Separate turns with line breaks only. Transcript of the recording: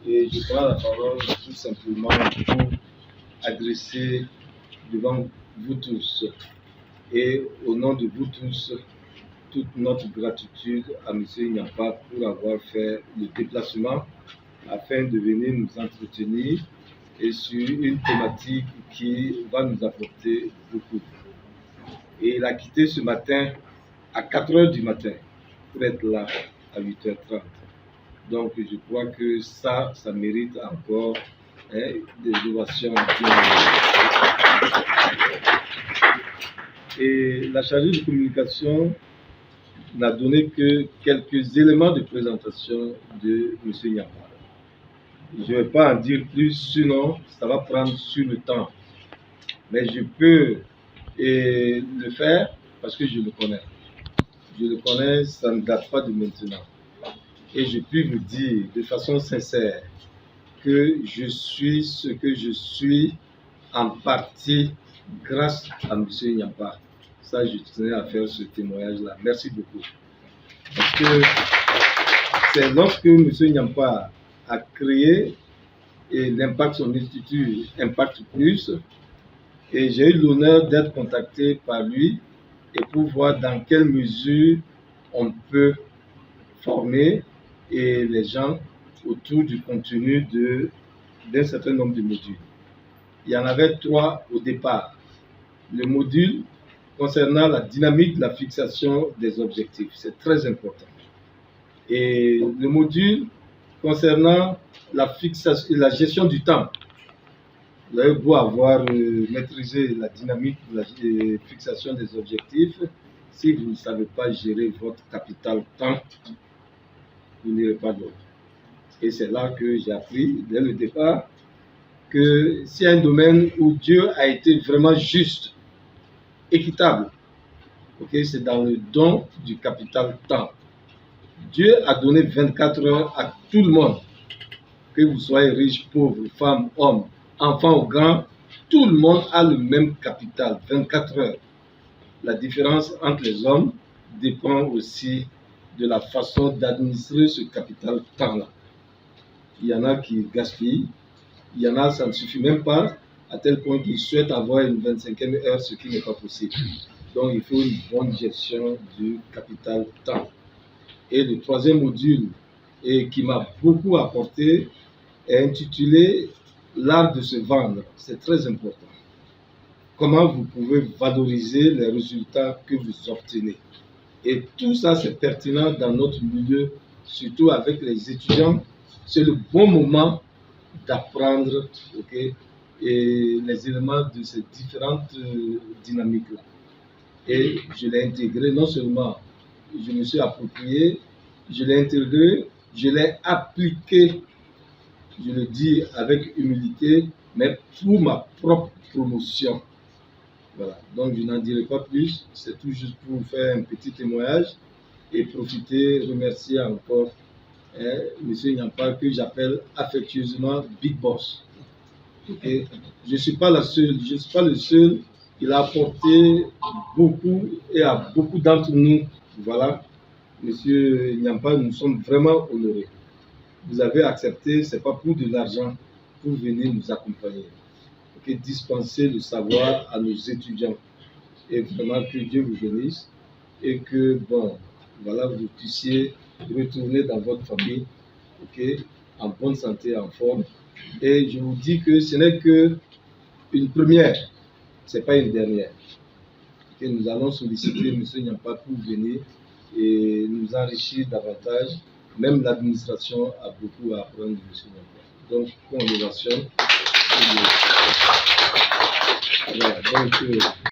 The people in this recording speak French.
Et je prends la parole tout simplement pour adresser devant vous tous et au nom de vous tous toute notre gratitude à M. Nyampa pour avoir fait le déplacement afin de venir nous entretenir et sur une thématique qui va nous apporter beaucoup. Et il a quitté ce matin à 4 h du matin pour être là à 8 h 30. Donc je crois que ça mérite encore des ovations bien. Et la chargée de communication n'a donné que quelques éléments de présentation de M. Nyampa. Je ne vais pas en dire plus, sinon ça va prendre sur le temps. Mais je peux le faire parce que je le connais. Je le connais, ça ne date pas de maintenant. Et je puis vous dire de façon sincère que je suis ce que je suis en partie grâce à M. Nyampa. Ça, je tenais à faire ce témoignage-là. Merci beaucoup. Parce que c'est lorsque M. Nyampa a créé l'Impact, son institut Impact Plus, et j'ai eu l'honneur d'être contacté par lui et pour voir dans quelle mesure on peut former les gens autour du contenu d'un certain nombre de modules. Il y en avait 3 au départ. Le module concernant la dynamique de la fixation des objectifs, c'est très important. Et le module concernant la gestion du temps. Vous avez beau avoir maîtrisé la dynamique de la fixation des objectifs, si vous ne savez pas gérer votre capital temps, vous n'irez pas loin. Et c'est là que j'ai appris dès le départ que s'il y a un domaine où Dieu a été vraiment juste, équitable, c'est dans le don du capital temps. Dieu a donné 24 heures à tout le monde, que vous soyez riche, pauvre, femme, homme, enfant ou grand, tout le monde a le même capital, 24 heures. La différence entre les hommes dépend aussi de la façon d'administrer ce capital temps-là. Il y en a qui gaspillent, il y en a, ça ne suffit même pas, à tel point qu'ils souhaitent avoir une 25e heure, ce qui n'est pas possible. Donc il faut une bonne gestion du capital temps. Et le 3e module, qui m'a beaucoup apporté, est intitulé « L'art de se vendre ». C'est très important. Comment vous pouvez valoriser les résultats que vous obtenez. Et tout ça, c'est pertinent dans notre milieu, surtout avec les étudiants. C'est le bon moment d'apprendre et les éléments de ces différentes dynamiques-là. Et je l'ai intégré, non seulement je me suis approprié, je l'ai intégré, je l'ai appliqué, je le dis avec humilité, mais pour ma propre promotion. Voilà, donc je n'en dirai pas plus, c'est tout juste pour vous faire un petit témoignage et profiter, remercier encore M. Nyampa que j'appelle affectueusement Big Boss. Je ne suis pas le seul, il a apporté beaucoup et à beaucoup d'entre nous. Voilà, M. Nyampa, nous sommes vraiment honorés. Vous avez accepté, ce n'est pas pour de l'argent, pour venir nous accompagner. Dispenser le savoir à nos étudiants. Et vraiment que Dieu vous bénisse et que, voilà, vous puissiez retourner dans votre famille, en bonne santé, en forme. Et je vous dis que ce n'est qu'une première, ce n'est pas une dernière. Nous allons solliciter M. Nyampa pour venir et nous enrichir davantage. Même l'administration a beaucoup à apprendre de M. Nyampa. Donc, congrégation. Voilà, donc,